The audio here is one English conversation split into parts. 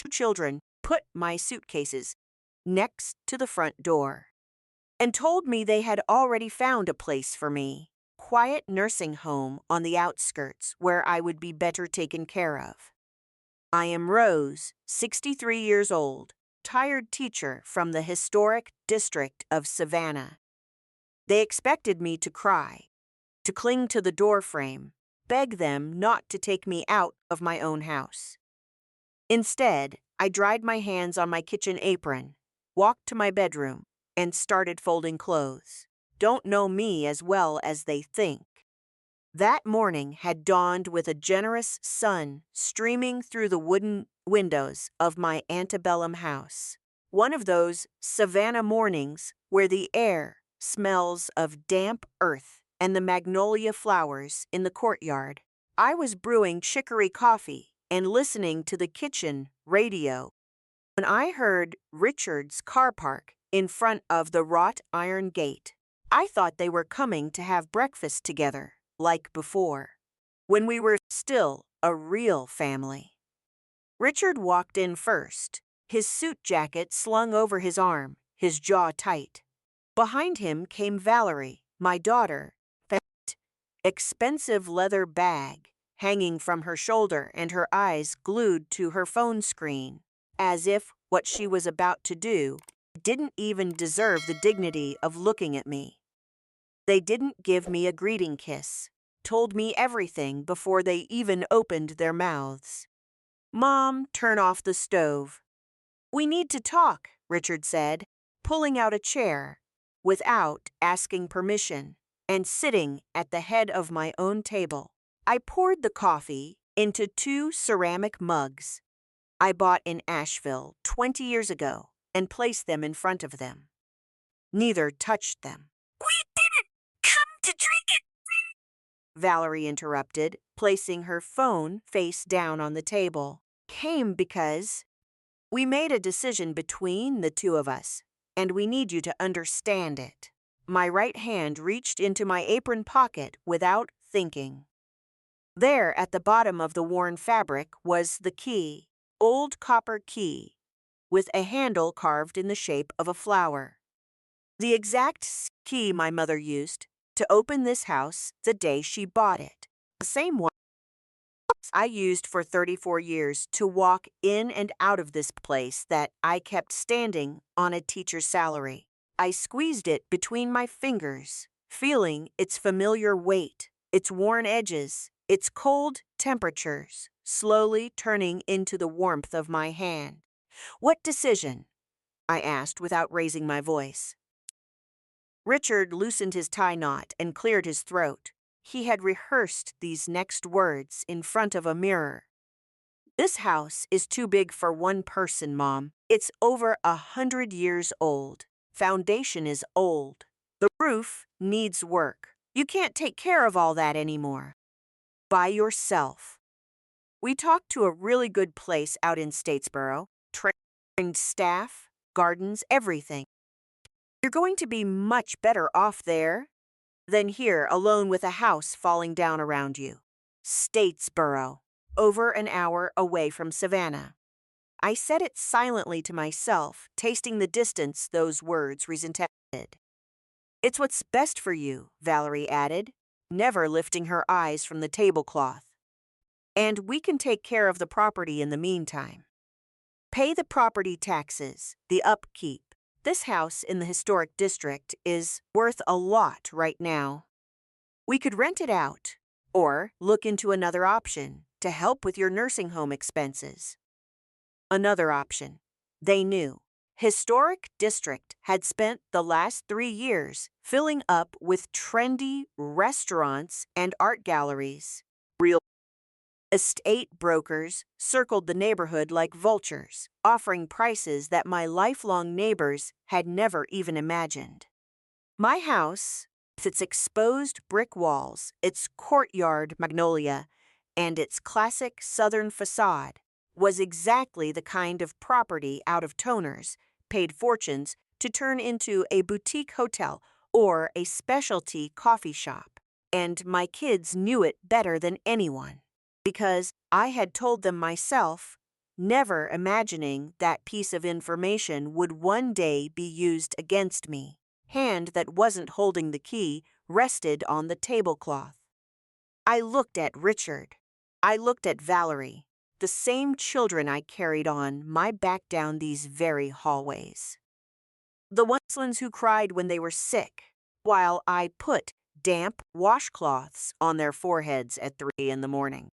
children put my suitcases next to the front door and told me they had already found a place for me. Quiet nursing home on the outskirts where I would be better taken care of. I am Rose, 63 years old, retired teacher from the historic district of Savannah. They expected me to cry, to cling to the doorframe, beg them not to take me out of my own house. Instead, I dried my hands on my kitchen apron, walked to my bedroom, and started folding clothes. Don't know me as well as they think. That morning had dawned with a generous sun streaming through the wooden windows of my antebellum house. One of those Savannah mornings where the air smells of damp earth and the magnolia flowers in the courtyard. I was brewing chicory coffee and listening to the kitchen radio when I heard Richard's car park in front of the wrought iron gate. I thought they were coming to have breakfast together, like before, when we were still a real family. Richard walked in first, his suit jacket slung over his arm, his jaw tight. Behind him came Valerie, my daughter, expensive leather bag hanging from her shoulder and her eyes glued to her phone screen, as if what she was about to do didn't even deserve the dignity of looking at me. They didn't give me a greeting kiss, told me everything before they even opened their mouths. Mom, turn off the stove. We need to talk, Richard said, pulling out a chair without asking permission and sitting at the head of my own table. I poured the coffee into 2 ceramic mugs I bought in Asheville 20 years ago and placed them in front of them. Neither touched them. We didn't come to drink it, Valerie interrupted, placing her phone face down on the table. Came because we made a decision between the two of us, and we need you to understand it. My right hand reached into my apron pocket without thinking. There, at the bottom of the worn fabric, was the key, old copper key, with a handle carved in the shape of a flower. The exact key my mother used to open this house the day she bought it. The same one I used for 34 years to walk in and out of this place that I kept standing on a teacher's salary. I squeezed it between my fingers, feeling its familiar weight, its worn edges, its cold temperatures, slowly turning into the warmth of my hand. What decision? I asked without raising my voice. Richard loosened his tie knot and cleared his throat. He had rehearsed these next words in front of a mirror. This house is too big for one person, Mom. It's over 100 years old. Foundation is old. The roof needs work. You can't take care of all that anymore. By yourself. We talked to a really good place out in Statesboro. Trained staff, gardens, everything. You're going to be much better off there than here alone with a house falling down around you. Statesboro, over an hour away from Savannah. I said it silently to myself, tasting the distance those words represented. It's what's best for you, Valerie added, never lifting her eyes from the tablecloth. And we can take care of the property in the meantime. Pay the property taxes, the upkeep. This house in the historic district is worth a lot right now. We could rent it out or look into another option to help with your nursing home expenses. Another option. They knew. Historic district had spent the last 3 years filling up with trendy restaurants and art galleries. Real estate brokers circled the neighborhood like vultures, offering prices that my lifelong neighbors had never even imagined. My house, with its exposed brick walls, its courtyard magnolia, and its classic southern facade, was exactly the kind of property out-of-toners paid fortunes to turn into a boutique hotel or a specialty coffee shop. And my kids knew it better than anyone, because I had told them myself never imagining that piece of information would one day be used against me. Hand that wasn't holding the key rested on the tablecloth. I looked at Richard. I looked at Valerie, the same children I carried on my back down these very hallways. The ones who cried when they were sick, while I put damp washcloths on their foreheads at 3 in the morning.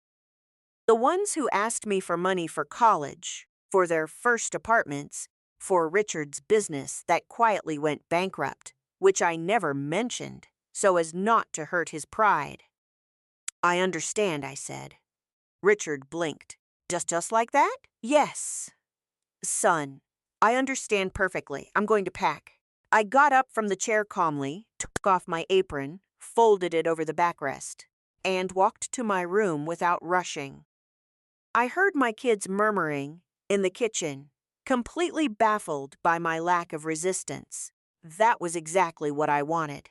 The ones who asked me for money for college, for their first apartments, for Richard's business that quietly went bankrupt, which I never mentioned, so as not to hurt his pride. I understand, I said. Richard blinked. Just like that? Yes. Son, I understand perfectly. I'm going to pack. I got up from the chair calmly, took off my apron, folded it over the backrest, and walked to my room without rushing. I heard my kids murmuring in the kitchen, completely baffled by my lack of resistance. That was exactly what I wanted.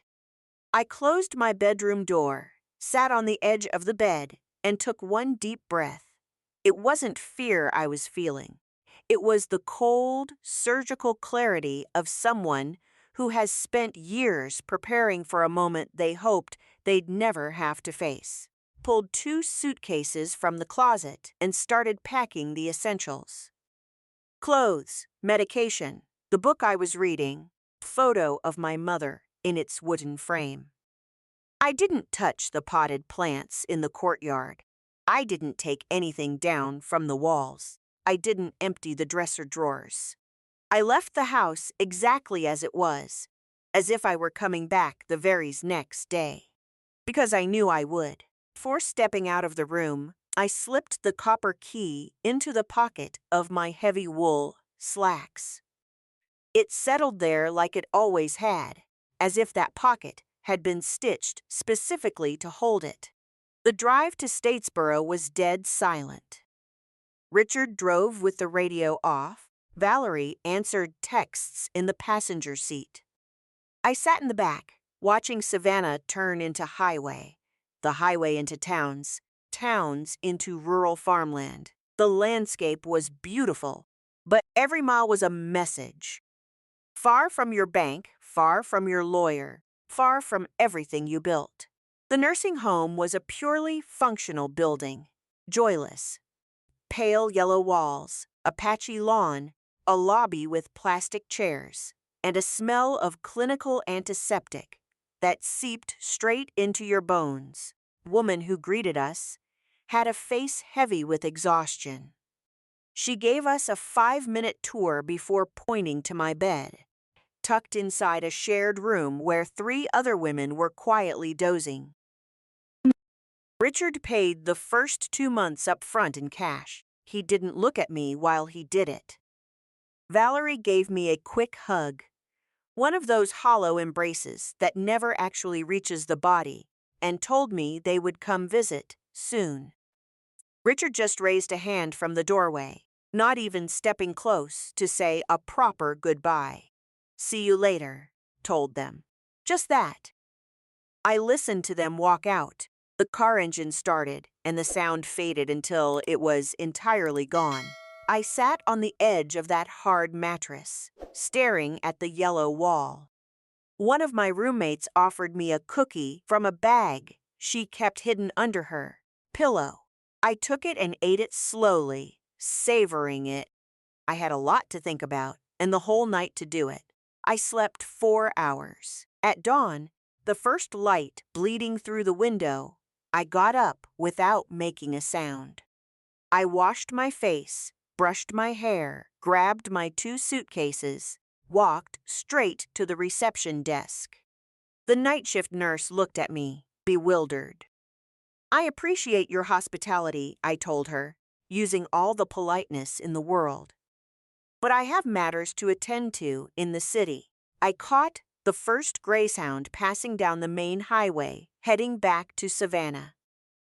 I closed my bedroom door, sat on the edge of the bed, and took one deep breath. It wasn't fear I was feeling. It was the cold, surgical clarity of someone who has spent years preparing for a moment they hoped they'd never have to face. Pulled 2 suitcases from the closet and started packing the essentials. Clothes, medication, the book I was reading, photo of my mother in its wooden frame. I didn't touch the potted plants in the courtyard. I didn't take anything down from the walls. I didn't empty the dresser drawers. I left the house exactly as it was, as if I were coming back the very next day, because I knew I would. Before stepping out of the room, I slipped the copper key into the pocket of my heavy wool slacks. It settled there like it always had, as if that pocket had been stitched specifically to hold it. The drive to Statesboro was dead silent. Richard drove with the radio off. Valerie answered texts in the passenger seat. I sat in the back, watching Savannah turn into highway, the highway into towns, towns into rural farmland. The landscape was beautiful, but every mile was a message. Far from your bank, far from your lawyer, far from everything you built. The nursing home was a purely functional building, joyless. Pale yellow walls, a patchy lawn, a lobby with plastic chairs, and a smell of clinical antiseptic that seeped straight into your bones. The woman who greeted us had a face heavy with exhaustion. She gave us a 5-minute tour before pointing to my bed, tucked inside a shared room where 3 other women were quietly dozing. Richard paid the first 2 months up front in cash. He didn't look at me while he did it. Valerie gave me a quick hug, one of those hollow embraces that never actually reaches the body, and told me they would come visit soon. Richard just raised a hand from the doorway, not even stepping close to say a proper goodbye. See you later, told them. Just that. I listened to them walk out. The car engine started, and the sound faded until it was entirely gone. I sat on the edge of that hard mattress, staring at the yellow wall. One of my roommates offered me a cookie from a bag she kept hidden under her pillow. I took it and ate it slowly, savoring it. I had a lot to think about, and the whole night to do it. I slept 4 hours. At dawn, the first light bleeding through the window, I got up without making a sound. I washed my face, brushed my hair, grabbed my 2 suitcases, walked straight to the reception desk. The night shift nurse looked at me, bewildered. I appreciate your hospitality, I told her, using all the politeness in the world. But I have matters to attend to in the city. I caught the first greyhound passing down the main highway, heading back to Savannah.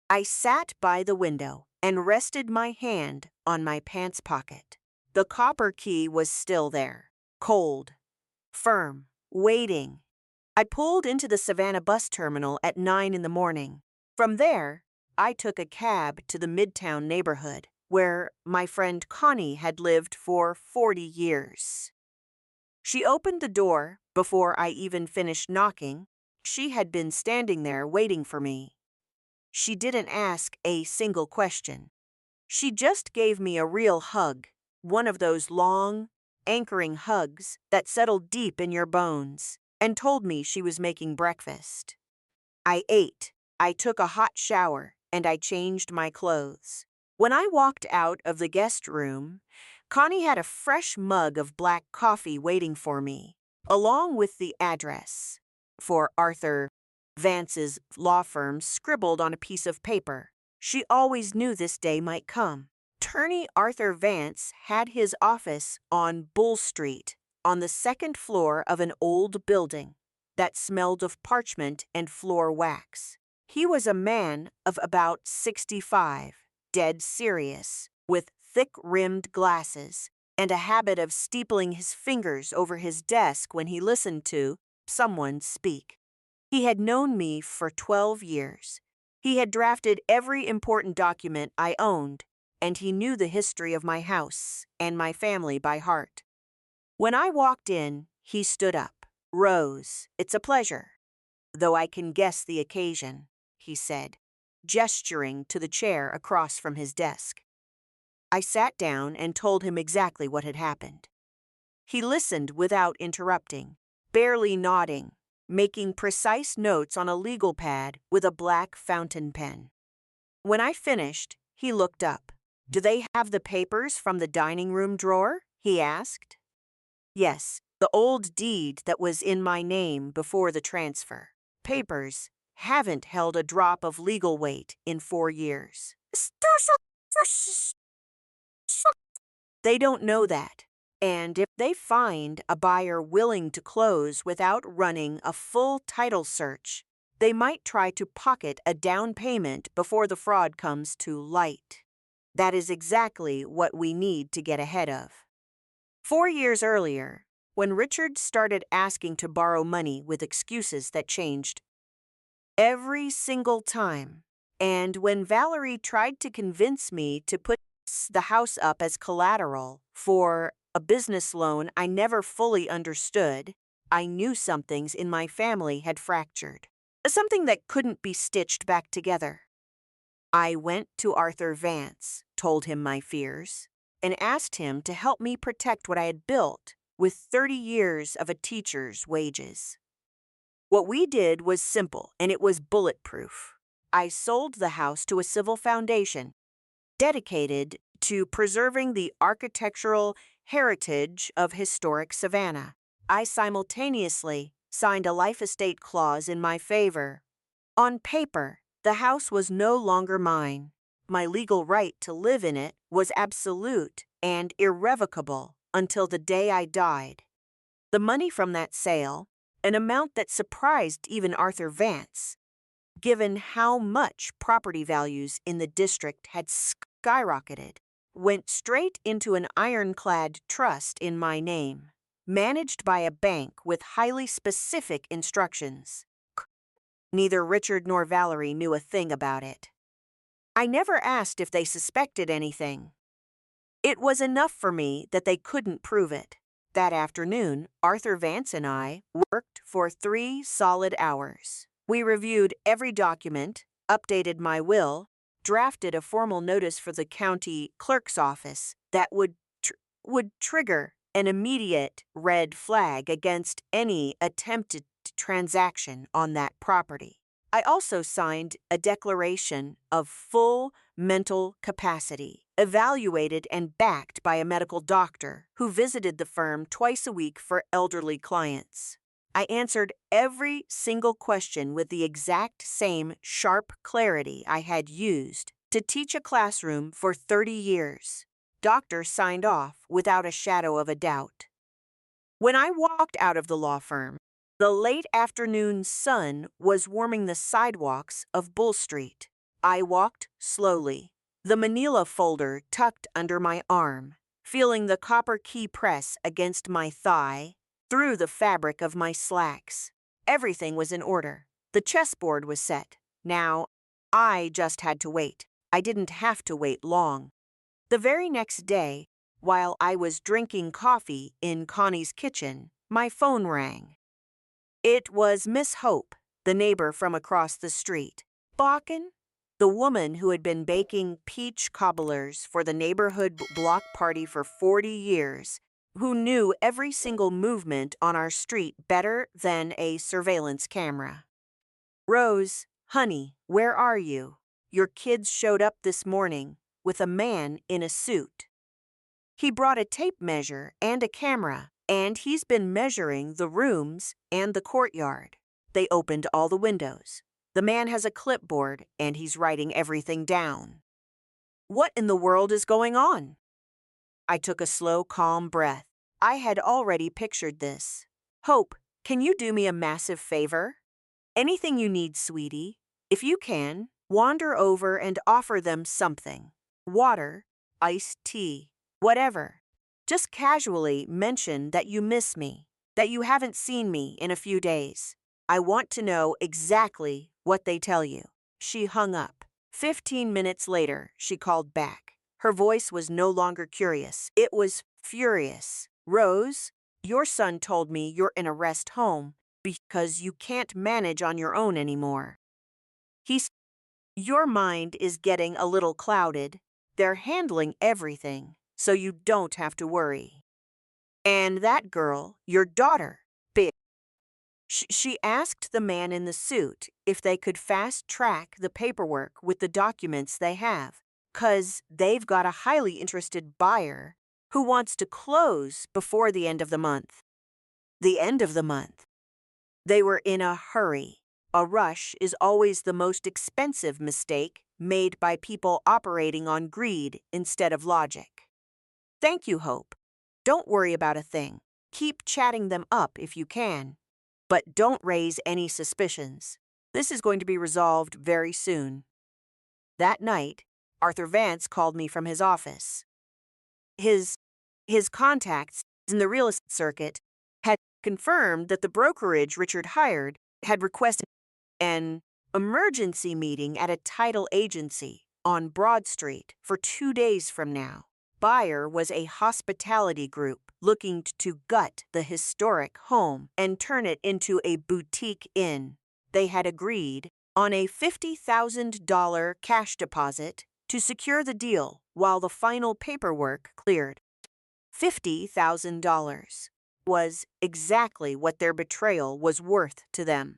I sat by the window and rested my hand on my pants pocket. The copper key was still there, cold, firm, waiting. I pulled into the Savannah bus terminal at 9 in the morning. From there, I took a cab to the Midtown neighborhood, where my friend Connie had lived for 40 years. She opened the door before I even finished knocking. She had been standing there waiting for me. She didn't ask a single question. She just gave me a real hug, one of those long, anchoring hugs that settle deep in your bones, and told me she was making breakfast. I ate, I took a hot shower, and I changed my clothes. When I walked out of the guest room, Connie had a fresh mug of black coffee waiting for me, along with the address for Arthur Vance's law firm scribbled on a piece of paper. She always knew this day might come. Attorney Arthur Vance had his office on Bull Street, on the second floor of an old building that smelled of parchment and floor wax. He was a man of about 65, dead serious, with thick-rimmed glasses and a habit of steepling his fingers over his desk when he listened to someone speak. He had known me for 12 years. He had drafted every important document I owned, and he knew the history of my house and my family by heart. When I walked in, he stood up. "Rose, it's a pleasure, though I can guess the occasion," he said, gesturing to the chair across from his desk. I sat down and told him exactly what had happened. He listened without interrupting, barely nodding, making precise notes on a legal pad with a black fountain pen. When I finished, he looked up. "Do they have the papers from the dining room drawer?" he asked. "Yes, the old deed that was in my name before the transfer. Papers haven't held a drop of legal weight in 4 years." They don't know that. And if they find a buyer willing to close without running a full title search, they might try to pocket a down payment before the fraud comes to light. That is exactly what we need to get ahead of. 4 years earlier, when Richard started asking to borrow money with excuses that changed every single time, and when Valerie tried to convince me to put the house up as collateral for a business loan I never fully understood, I knew some things in my family had fractured, something that couldn't be stitched back together. I went to Arthur Vance, told him my fears, and asked him to help me protect what I had built with 30 years of a teacher's wages. What we did was simple, and it was bulletproof. I sold the house to a civil foundation dedicated to preserving the architectural heritage of historic Savannah. I simultaneously signed a life estate clause in my favor. On paper, the house was no longer mine. My legal right to live in it was absolute and irrevocable until the day I died. The money from that sale, an amount that surprised even Arthur Vance, given how much property values in the district had skyrocketed, went straight into an ironclad trust in my name, managed by a bank with highly specific instructions. Neither Richard nor Valerie knew a thing about it. I never asked if they suspected anything. It was enough for me that they couldn't prove it. That afternoon, Arthur Vance and I worked for 3 solid hours. We reviewed every document, updated my will, drafted a formal notice for the county clerk's office that would trigger an immediate red flag against any attempted transaction on that property. I also signed a declaration of full mental capacity, evaluated and backed by a medical doctor who visited the firm twice a week for elderly clients. I answered every single question with the exact same sharp clarity I had used to teach a classroom for 30 years. Doctor signed off without a shadow of a doubt. When I walked out of the law firm, the late afternoon sun was warming the sidewalks of Bull Street. I walked slowly, the manila folder tucked under my arm, feeling the copper key press against my thigh, through the fabric of my slacks. Everything was in order. The chessboard was set. Now, I just had to wait. I didn't have to wait long. The very next day, while I was drinking coffee in Connie's kitchen, my phone rang. It was Miss Hope, the neighbor from across the street. Bakken, the woman who had been baking peach cobblers for the neighborhood block party for 40 years, who knew every single movement on our street better than a surveillance camera. Rose, honey, where are you? Your kids showed up this morning with a man in a suit. He brought a tape measure and a camera, and he's been measuring the rooms and the courtyard. They opened all the windows. The man has a clipboard, and he's writing everything down. What in the world is going on? I took a slow, calm breath. I had already pictured this. Hope, can you do me a massive favor? Anything you need, sweetie. If you can, wander over and offer them something. Water, iced tea, whatever. Just casually mention that you miss me, that you haven't seen me in a few days. I want to know exactly what they tell you. She hung up. 15 minutes later, she called back. Her voice was no longer curious. It was furious. Rose, your son told me you're in a rest home because you can't manage on your own anymore. Your mind is getting a little clouded. They're handling everything, so you don't have to worry. And that girl, your daughter, big. She asked the man in the suit if they could fast-track the paperwork with the documents they have, 'cause they've got a highly interested buyer who wants to close before the end of the month. The end of the month. They were in a hurry. A rush is always the most expensive mistake made by people operating on greed instead of logic. Thank you, Hope. Don't worry about a thing. Keep chatting them up if you can. But don't raise any suspicions. This is going to be resolved very soon. That night, Arthur Vance called me from his office. His contacts in the real estate circuit had confirmed that the brokerage Richard hired had requested an emergency meeting at a title agency on Broad Street for 2 days from now. Buyer was a hospitality group looking to gut the historic home and turn it into a boutique inn. They had agreed on a $50,000 cash deposit to secure the deal while the final paperwork cleared. $50,000 was exactly what their betrayal was worth to them.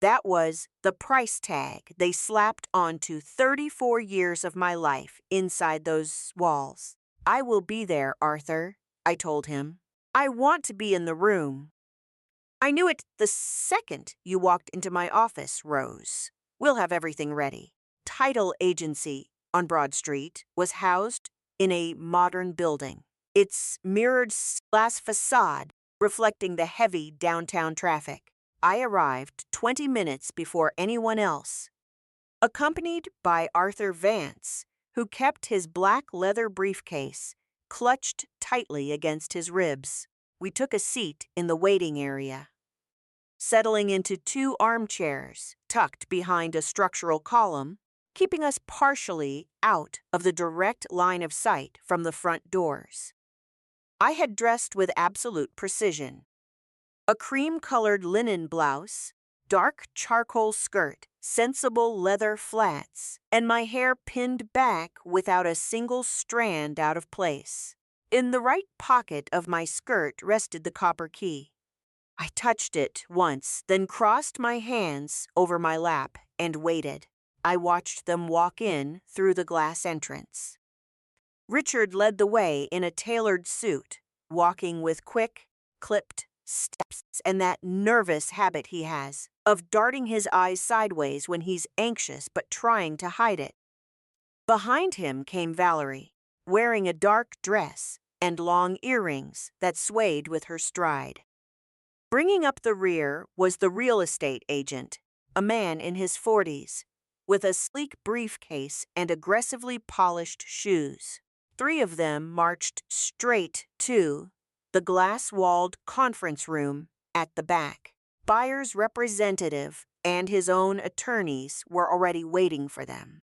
That was the price tag they slapped onto 34 years of my life inside those walls. I will be there, Arthur, I told him. I want to be in the room. I knew it the second you walked into my office, Rose. We'll have everything ready. Title agency on Broad Street was housed in a modern building, its mirrored glass facade reflecting the heavy downtown traffic. I arrived 20 minutes before anyone else, accompanied by Arthur Vance, who kept his black leather briefcase clutched tightly against his ribs. We took a seat in the waiting area, settling into 2 armchairs tucked behind a structural column, keeping us partially out of the direct line of sight from the front doors. I had dressed with absolute precision. A cream-colored linen blouse, dark charcoal skirt, sensible leather flats, and my hair pinned back without a single strand out of place. In the right pocket of my skirt rested the copper key. I touched it once, then crossed my hands over my lap and waited. I watched them walk in through the glass entrance. Richard led the way in a tailored suit, walking with quick, clipped steps and that nervous habit he has of darting his eyes sideways when he's anxious but trying to hide it. Behind him came Valerie, wearing a dark dress and long earrings that swayed with her stride. Bringing up the rear was the real estate agent, a man in his 40s, with a sleek briefcase and aggressively polished shoes. 3 of them marched straight to the glass-walled conference room at the back. Buyer's representative and his own attorneys were already waiting for them.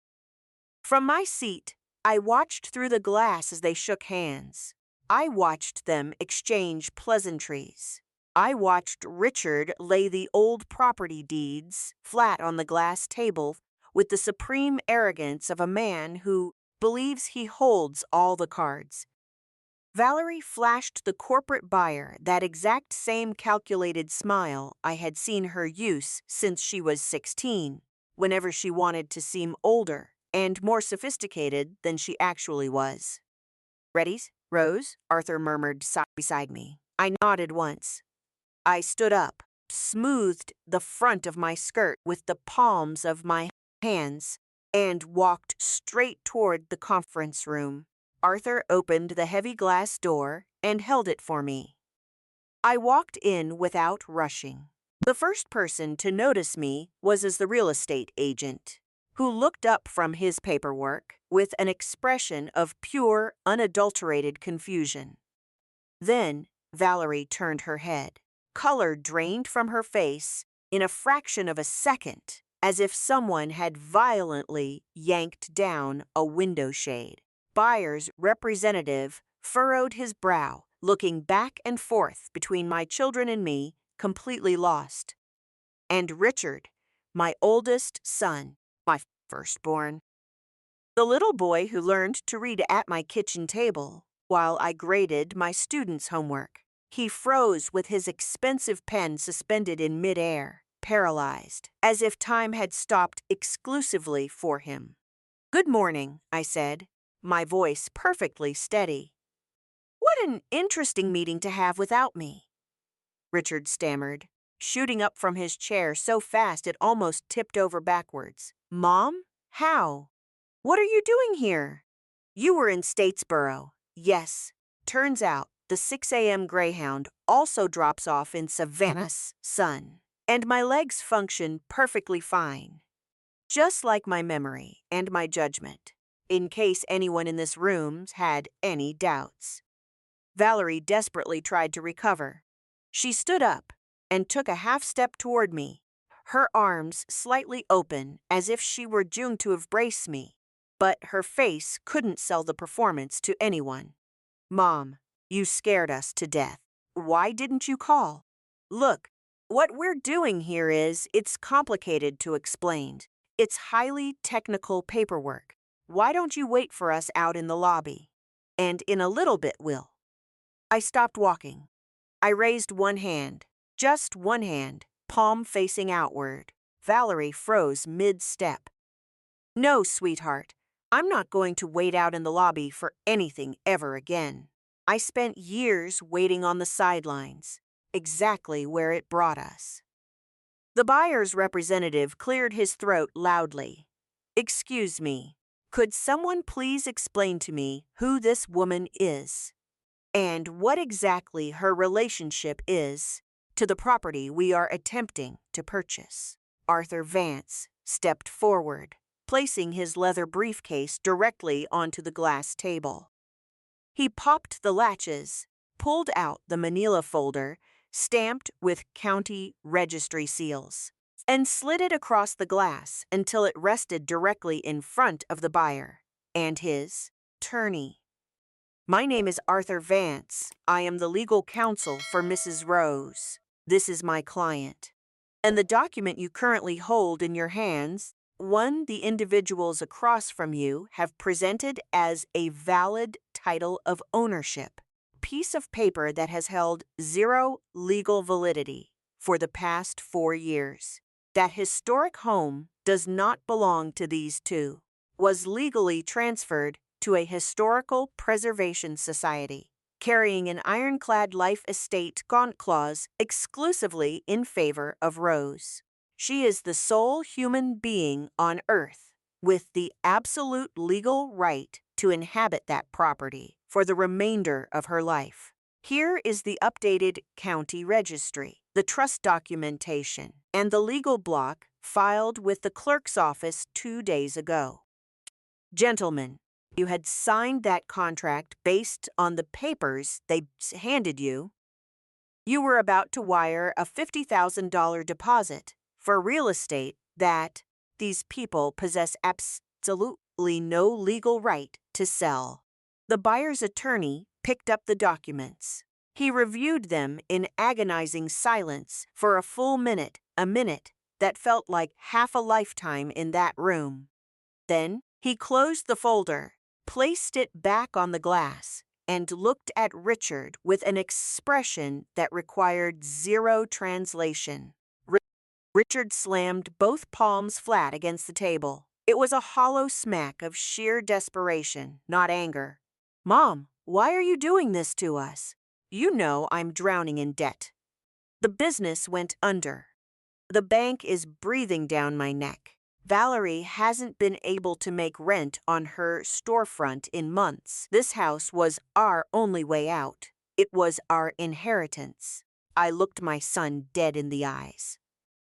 From my seat, I watched through the glass as they shook hands. I watched them exchange pleasantries. I watched Richard lay the old property deeds flat on the glass table with the supreme arrogance of a man who believes he holds all the cards. Valerie flashed the corporate buyer that exact same calculated smile I had seen her use since she was 16, whenever she wanted to seem older and more sophisticated than she actually was. "Ready, Rose?" Arthur murmured beside me. I nodded once. I stood up, smoothed the front of my skirt with the palms of my hands, and walked straight toward the conference room. Arthur opened the heavy glass door and held it for me. I walked in without rushing. The first person to notice me was the real estate agent, who looked up from his paperwork with an expression of pure, unadulterated confusion. Then Valerie turned her head. Color drained from her face in a fraction of a second, as if someone had violently yanked down a window shade. Buyer's representative furrowed his brow, looking back and forth between my children and me, completely lost. And Richard, my oldest son, my firstborn, the little boy who learned to read at my kitchen table while I graded my students' homework. He froze with his expensive pen suspended in midair, paralyzed, as if time had stopped exclusively for him. "Good morning," I said, my voice perfectly steady. "What an interesting meeting to have without me," Richard stammered, shooting up from his chair so fast it almost tipped over backwards. "Mom? How? What are you doing here?" "You were in Statesboro." "Yes. Turns out the 6 a.m. Greyhound also drops off in Savannah's sun, and my legs function perfectly fine. Just like my memory and my judgment, in case anyone in this room had any doubts." Valerie desperately tried to recover. She stood up and took a half step toward me, her arms slightly open as if she were due to embrace me, but her face couldn't sell the performance to anyone. "Mom, you scared us to death. Why didn't you call? Look, what we're doing here it's complicated to explain. It's highly technical paperwork. Why don't you wait for us out in the lobby? And in a little bit, we'll." I stopped walking. I raised one hand, just one hand, palm facing outward. Valerie froze mid-step. "No, sweetheart, I'm not going to wait out in the lobby for anything ever again. I spent years waiting on the sidelines, exactly where it brought us." The buyer's representative cleared his throat loudly. "Excuse me, could someone please explain to me who this woman is? And what exactly her relationship is to the property we are attempting to purchase?" Arthur Vance stepped forward, placing his leather briefcase directly onto the glass table. He popped the latches, pulled out the manila folder, stamped with county registry seals, and slid it across the glass until it rested directly in front of the buyer and his attorney. "My name is Arthur Vance. I am the legal counsel for Mrs. Rose. This is my client. And the document you currently hold in your hands, one the individuals across from you have presented as a valid title of ownership, piece of paper that has held zero legal validity for the past 4 years. That historic home does not belong to these two, was legally transferred to a historical preservation society, carrying an ironclad life estate gaunt clause exclusively in favor of Rose. She is the sole human being on Earth with the absolute legal right to inhabit that property for the remainder of her life. Here is the updated county registry, the trust documentation, and the legal block filed with the clerk's office 2 days ago. Gentlemen, you had signed that contract based on the papers they handed you. You were about to wire a $50,000 deposit for real estate that these people possess absolute no legal right to sell. The buyer's attorney picked up the documents. He reviewed them in agonizing silence for a full minute, a minute that felt like half a lifetime in that room. Then he closed the folder, placed it back on the glass, and looked at Richard with an expression that required zero translation. Richard slammed both palms flat against the table. It was a hollow smack of sheer desperation, not anger. "Mom, why are you doing this to us? You know I'm drowning in debt. The business went under. The bank is breathing down my neck. Valerie hasn't been able to make rent on her storefront in months. This house was our only way out. It was our inheritance." I looked my son dead in the eyes.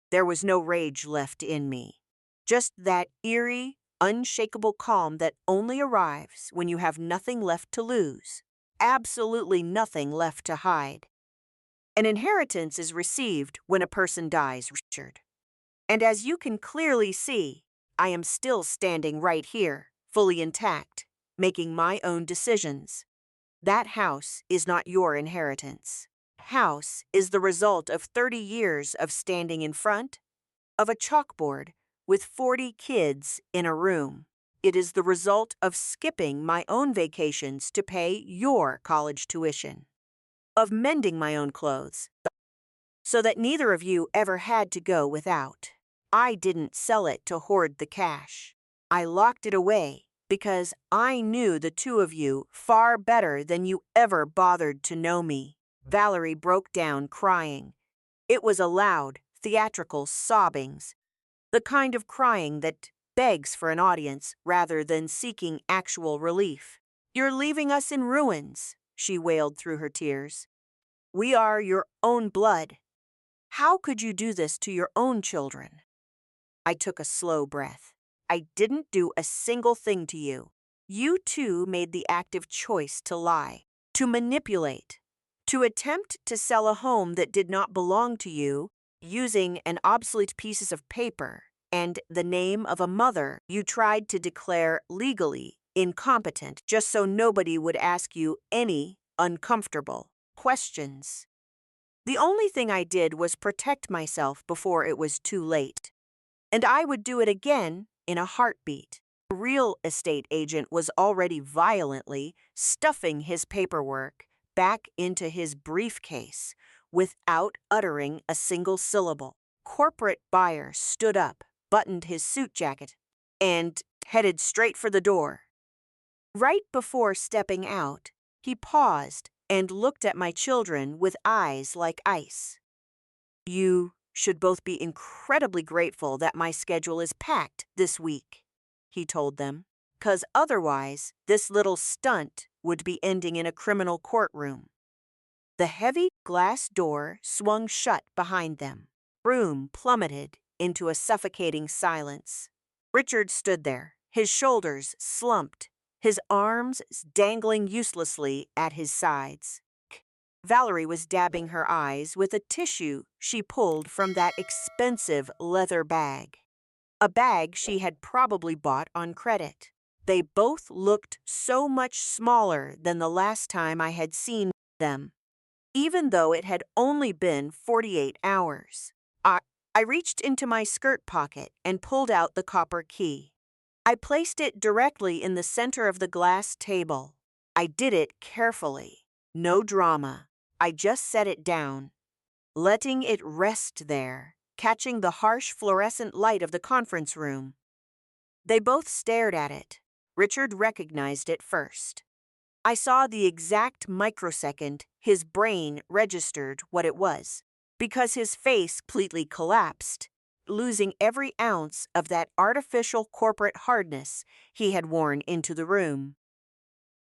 There was no rage left in me. Just that eerie, unshakable calm that only arrives when you have nothing left to lose. Absolutely nothing left to hide. An inheritance is received when a person dies, Richard. And as you can clearly see, I am still standing right here, fully intact, making my own decisions. That house is not your inheritance. House is the result of 30 years of standing in front of a chalkboard with 40 kids in a room. It is the result of skipping my own vacations to pay your college tuition, of mending my own clothes, so that neither of you ever had to go without. I didn't sell it to hoard the cash. I locked it away because I knew the two of you far better than you ever bothered to know me. Valerie broke down crying. It was a loud, theatrical sobbings, the kind of crying that begs for an audience rather than seeking actual relief. "You're leaving us in ruins," she wailed through her tears. "We are your own blood. How could you do this to your own children?" I took a slow breath. "I didn't do a single thing to you. You two made the active choice to lie, to manipulate, to attempt to sell a home that did not belong to you using an obsolete pieces of paper and the name of a mother you tried to declare legally incompetent just so nobody would ask you any uncomfortable questions. The only thing I did was protect myself before it was too late. And I would do it again in a heartbeat." The real estate agent was already violently stuffing his paperwork back into his briefcase without uttering a single syllable. Corporate buyer stood up, buttoned his suit jacket, and headed straight for the door. Right before stepping out, he paused and looked at my children with eyes like ice. "You should both be incredibly grateful that my schedule is packed this week," he told them, "'cause otherwise this little stunt would be ending in a criminal courtroom." The heavy glass door swung shut behind them. The room plummeted into a suffocating silence. Richard stood there, his shoulders slumped, his arms dangling uselessly at his sides. Valerie was dabbing her eyes with a tissue she pulled from that expensive leather bag. A bag she had probably bought on credit. They both looked so much smaller than the last time I had seen them, even though it had only been 48 hours. I reached into my skirt pocket and pulled out the copper key. I placed it directly in the center of the glass table. I did it carefully. No drama. I just set it down, letting it rest there, catching the harsh fluorescent light of the conference room. They both stared at it. Richard recognized it first. I saw the exact microsecond his brain registered what it was, because his face completely collapsed, losing every ounce of that artificial corporate hardness he had worn into the room.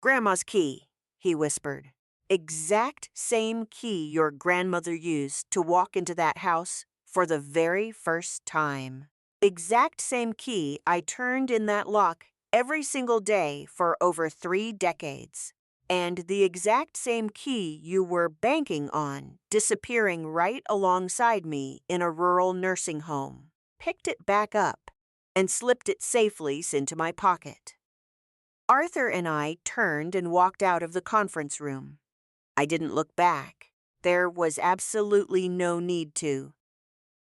"Grandma's key," he whispered. "Exact same key your grandmother used to walk into that house for the very first time. Exact same key I turned in that lock every single day for over 3 decades. And the exact same key you were banking on disappearing right alongside me in a rural nursing home. Picked it back up and slipped it safely into my pocket. Arthur and I turned and walked out of the conference room. I didn't look back. There was absolutely no need to.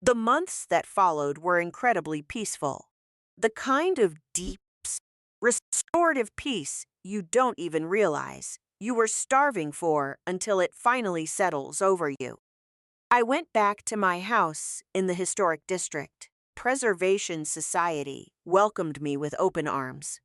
The months that followed were incredibly peaceful. The kind of deep, restorative peace you don't even realize you were starving for until it finally settles over you. I went back to my house in the historic district. Preservation Society welcomed me with open arms.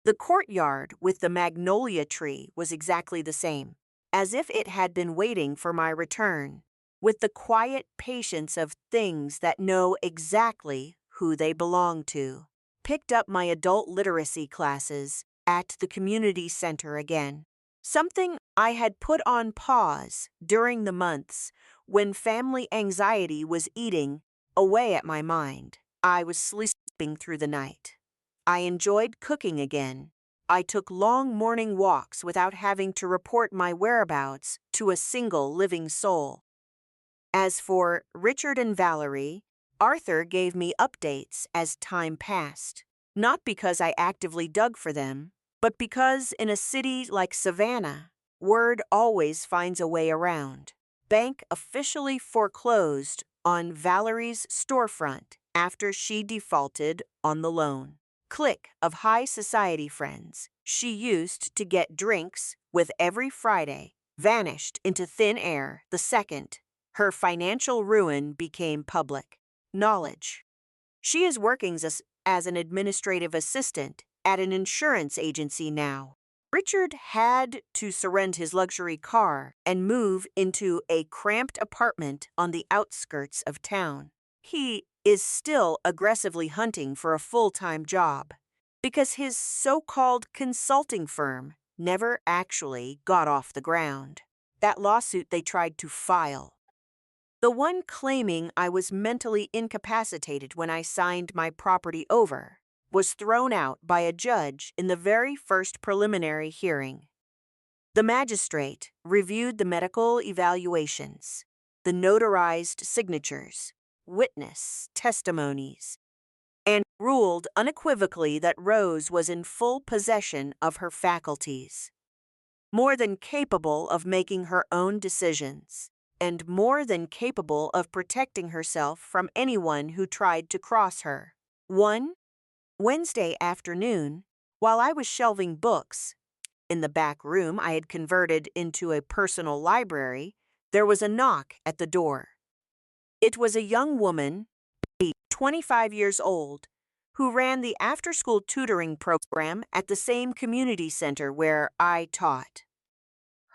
The courtyard with the magnolia tree was exactly the same, as if it had been waiting for my return, with the quiet patience of things that know exactly who they belong to. Picked up my adult literacy classes at the community center again, something I had put on pause during the months when family anxiety was eating away at my mind. I was sleeping through the night. I enjoyed cooking again. I took long morning walks without having to report my whereabouts to a single living soul. As for Richard and Valerie, Arthur gave me updates as time passed, not because I actively dug for them, but because in a city like Savannah, word always finds a way around. Bank officially foreclosed on Valerie's storefront after she defaulted on the loan. Clique of high society friends she used to get drinks with every Friday vanished into thin air the second her financial ruin became public knowledge. She is working as an administrative assistant at an insurance agency now. Richard had to surrender his luxury car and move into a cramped apartment on the outskirts of town. He is still aggressively hunting for a full-time job because his so-called consulting firm never actually got off the ground. That lawsuit they tried to file, the one claiming I was mentally incapacitated when I signed my property over, was thrown out by a judge in the very first preliminary hearing. The magistrate reviewed the medical evaluations, the notarized signatures, witness testimonies, and ruled unequivocally that Rose was in full possession of her faculties, more than capable of making her own decisions, and more than capable of protecting herself from anyone who tried to cross her. One Wednesday afternoon, while I was shelving books in the back room I had converted into a personal library, there was a knock at the door. It was a young woman, 25 years old, who ran the after-school tutoring program at the same community center where I taught.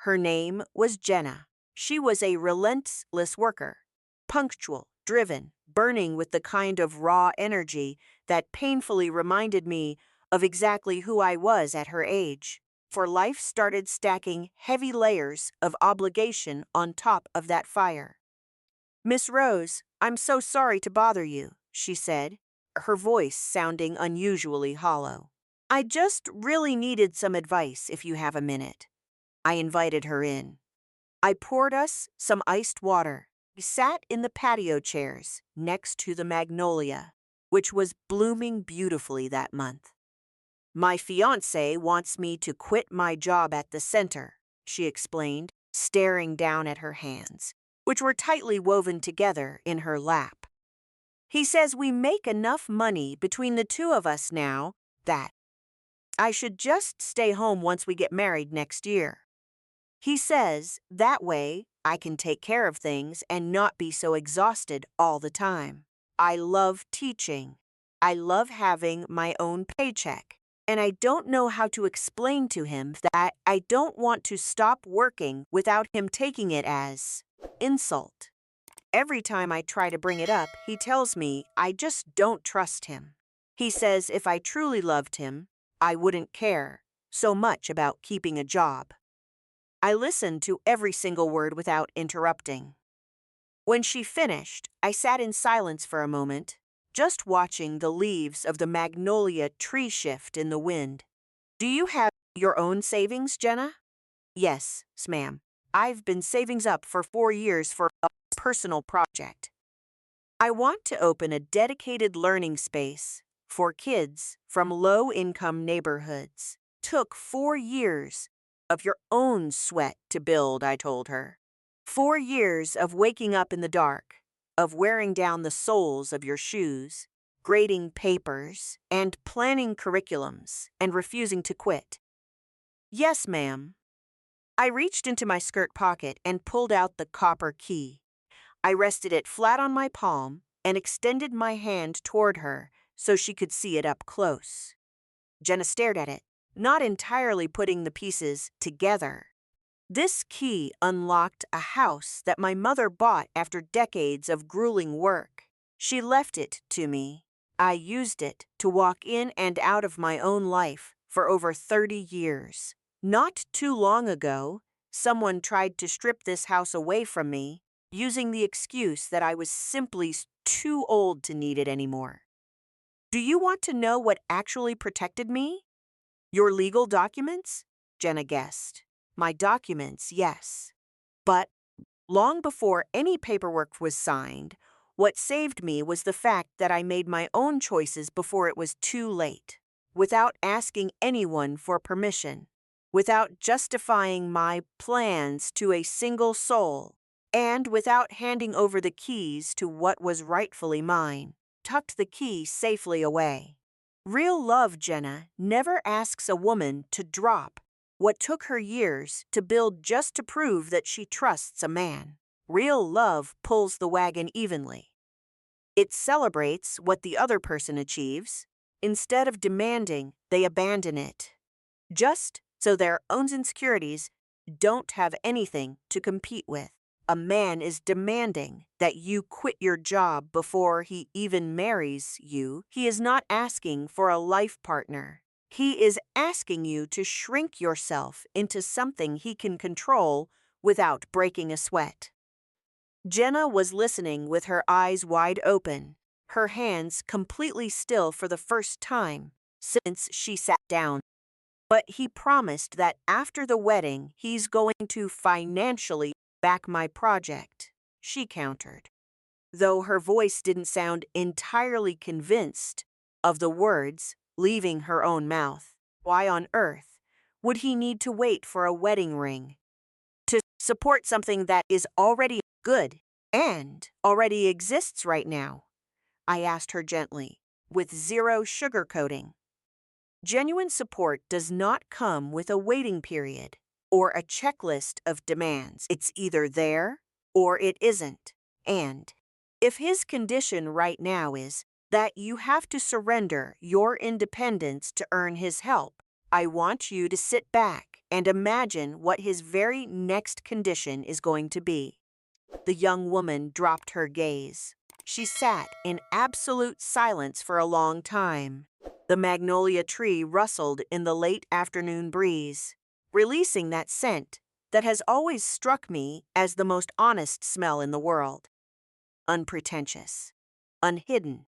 Her name was Jenna. She was a relentless worker, punctual, driven, burning with the kind of raw energy that painfully reminded me of exactly who I was at her age. For life started stacking heavy layers of obligation on top of that fire. "Miss Rose, I'm so sorry to bother you," she said, her voice sounding unusually hollow. "I just really needed some advice if you have a minute." I invited her in. I poured us some iced water. We sat in the patio chairs next to the magnolia, which was blooming beautifully that month. "My fiancé wants me to quit my job at the center," she explained, staring down at her hands, which were tightly woven together in her lap. "He says we make enough money between the two of us now that I should just stay home once we get married next year. He says that way I can take care of things and not be so exhausted all the time. I love teaching. I love having my own paycheck. And I don't know how to explain to him that I don't want to stop working without him taking it as insult. Every time I try to bring it up, he tells me I just don't trust him. He says if I truly loved him, I wouldn't care so much about keeping a job." I listened to every single word without interrupting. When she finished, I sat in silence for a moment, just watching the leaves of the magnolia tree shift in the wind. "Do you have your own savings, Jenna?" "Yes, ma'am. I've been savings up for 4 years for a personal project. I want to open a dedicated learning space for kids from low-income neighborhoods. Took 4 years of your own sweat to build, I told her. 4 years of waking up in the dark, of wearing down the soles of your shoes, grading papers, and planning curriculums, and refusing to quit. Yes, ma'am. I reached into my skirt pocket and pulled out the copper key. I rested it flat on my palm and extended my hand toward her so she could see it up close. Jenna stared at it, not entirely putting the pieces together. This key unlocked a house that my mother bought after decades of grueling work. She left it to me. I used it to walk in and out of my own life for over 30 years. Not too long ago, someone tried to strip this house away from me, using the excuse that I was simply too old to need it anymore. Do you want to know what actually protected me? Your legal documents? Jenna guessed. My documents, yes. But long before any paperwork was signed, what saved me was the fact that I made my own choices before it was too late, without asking anyone for permission, without justifying my plans to a single soul, and without handing over the keys to what was rightfully mine. Tucked the key safely away. Real love, Jenna, never asks a woman to drop what took her years to build just to prove that she trusts a man. Real love pulls the wagon evenly. It celebrates what the other person achieves. Instead of demanding, they abandon it. Just so their own insecurities don't have anything to compete with. A man is demanding that you quit your job before he even marries you. He is not asking for a life partner. He is asking you to shrink yourself into something he can control without breaking a sweat. Jenna was listening with her eyes wide open, her hands completely still for the first time since she sat down. But he promised that after the wedding, he's going to financially back my project, she countered, though her voice didn't sound entirely convinced of the words leaving her own mouth. Why on earth would he need to wait for a wedding ring to support something that is already good and already exists right now? I asked her gently, with zero sugarcoating. Genuine support does not come with a waiting period or a checklist of demands. It's either there or it isn't. And if his condition right now is that you have to surrender your independence to earn his help, I want you to sit back and imagine what his very next condition is going to be. The young woman dropped her gaze. She sat in absolute silence for a long time. The magnolia tree rustled in the late afternoon breeze, releasing that scent that has always struck me as the most honest smell in the world. Unpretentious, unhidden.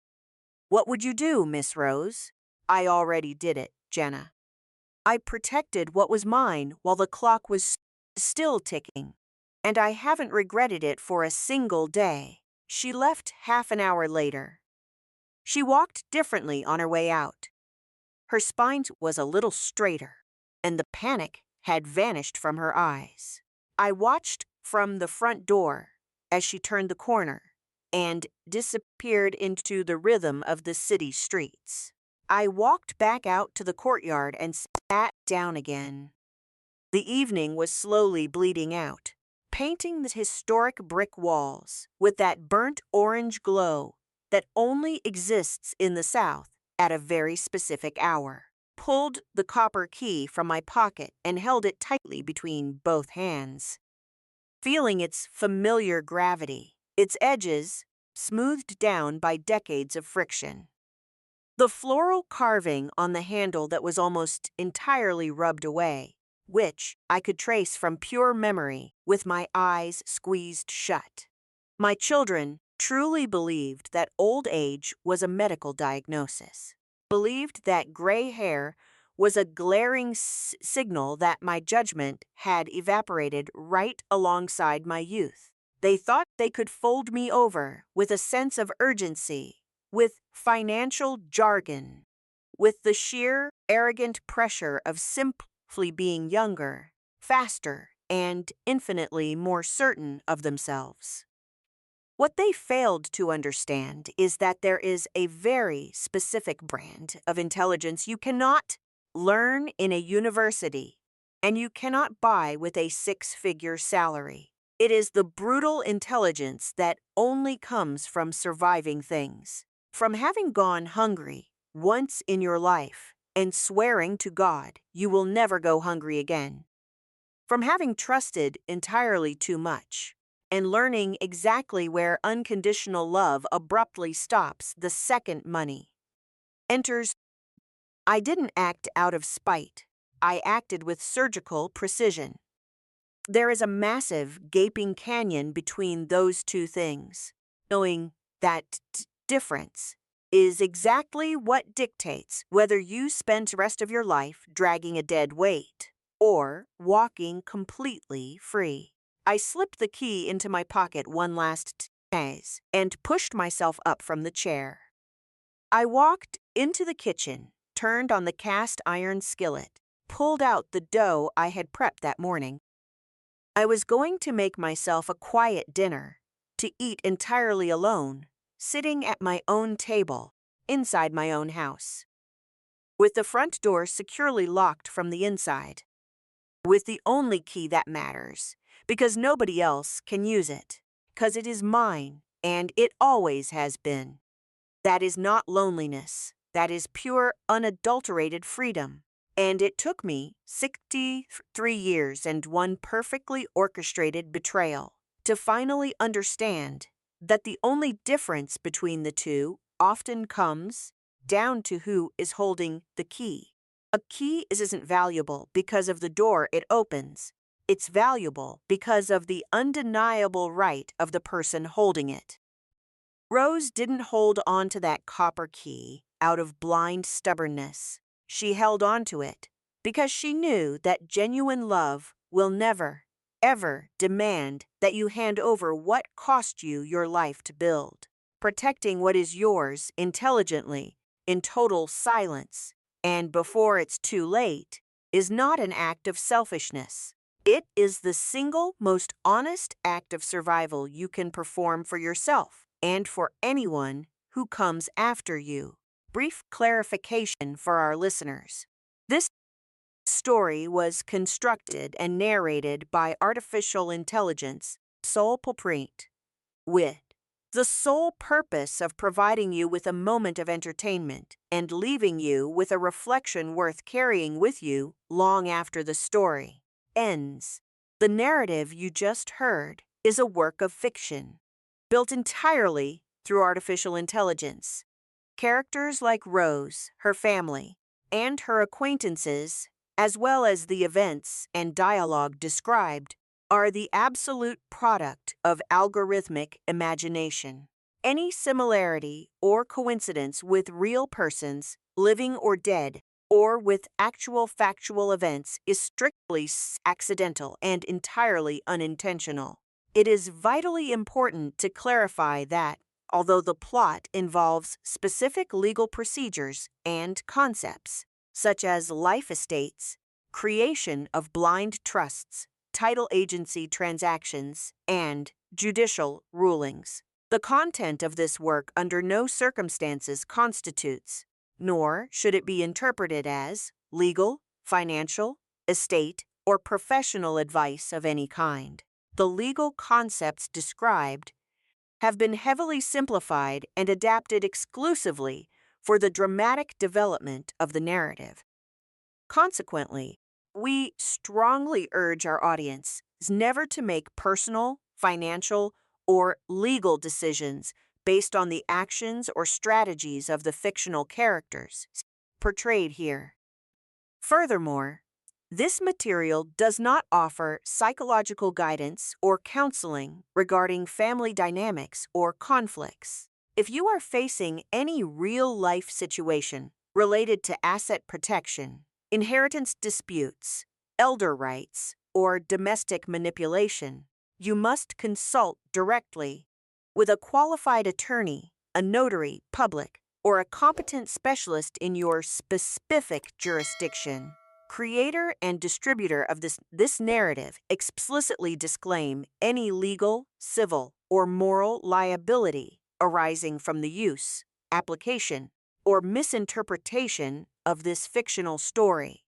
What would you do, Miss Rose? I already did it, Jenna. I protected what was mine while the clock was still ticking, and I haven't regretted it for a single day. She left half an hour later. She walked differently on her way out. Her spine was a little straighter, and the panic had vanished from her eyes. I watched from the front door as she turned the corner and disappeared into the rhythm of the city streets. I walked back out to the courtyard and sat down again. The evening was slowly bleeding out, painting the historic brick walls with that burnt orange glow that only exists in the South at a very specific hour. Pulled the copper key from my pocket and held it tightly between both hands, feeling its familiar gravity, its edges smoothed down by decades of friction. The floral carving on the handle that was almost entirely rubbed away, which I could trace from pure memory with my eyes squeezed shut. My children truly believed that old age was a medical diagnosis, believed that gray hair was a glaring signal that my judgment had evaporated right alongside my youth. They thought they could fold me over with a sense of urgency with financial jargon, with the sheer, arrogant pressure of simply being younger, faster, and infinitely more certain of themselves. What they failed to understand is that there is a very specific brand of intelligence you cannot learn in a university, and you cannot buy with a six-figure salary. It is the brutal intelligence that only comes from surviving things, from having gone hungry once in your life and swearing to God you will never go hungry again, from having trusted entirely too much and learning exactly where unconditional love abruptly stops the second money enters. I didn't act out of spite. I acted with surgical precision. There is a massive, gaping canyon between those two things. Knowing that difference is exactly what dictates whether you spend the rest of your life dragging a dead weight or walking completely free. I slipped the key into my pocket one last time and pushed myself up from the chair. I walked into the kitchen, turned on the cast iron skillet, pulled out the dough I had prepped that morning. I was going to make myself a quiet dinner, to eat entirely alone, sitting at my own table, inside my own house, with the front door securely locked from the inside, with the only key that matters, because nobody else can use it, because it is mine, and it always has been. That is not loneliness. That is pure, unadulterated freedom. And it took me 63 years and one perfectly orchestrated betrayal to finally understand that the only difference between the two often comes down to who is holding the key. A key isn't valuable because of the door it opens. It's valuable because of the undeniable right of the person holding it. Rose didn't hold on to that copper key out of blind stubbornness. She held on to it because she knew that genuine love will never, ever demand that you hand over what cost you your life to build. Protecting what is yours intelligently, in total silence, and before it's too late, is not an act of selfishness. It is the single most honest act of survival you can perform for yourself and for anyone who comes after you. Brief clarification for our listeners. This story was constructed and narrated by artificial intelligence, sole proprietor, with the sole purpose of providing you with a moment of entertainment and leaving you with a reflection worth carrying with you long after the story ends. The narrative you just heard is a work of fiction, built entirely through artificial intelligence. Characters like Rose, her family, and her acquaintances, as well as the events and dialogue described, are the absolute product of algorithmic imagination. Any similarity or coincidence with real persons, living or dead, or with actual factual events is strictly accidental and entirely unintentional. It is vitally important to clarify that, although the plot involves specific legal procedures and concepts, such as life estates, creation of blind trusts, title agency transactions, and judicial rulings, the content of this work under no circumstances constitutes, nor should it be interpreted as, legal, financial, estate, or professional advice of any kind. The legal concepts described have been heavily simplified and adapted exclusively for the dramatic development of the narrative. Consequently, we strongly urge our audience never to make personal, financial, or legal decisions based on the actions or strategies of the fictional characters portrayed here. Furthermore, this material does not offer psychological guidance or counseling regarding family dynamics or conflicts. If you are facing any real-life situation related to asset protection, inheritance disputes, elder rights, or domestic manipulation, you must consult directly with a qualified attorney a notary public, or a competent specialist in your specific jurisdiction. Creator and distributor of this narrative explicitly disclaim any legal, civil, or moral liability arising from the use, application, or misinterpretation of this fictional story.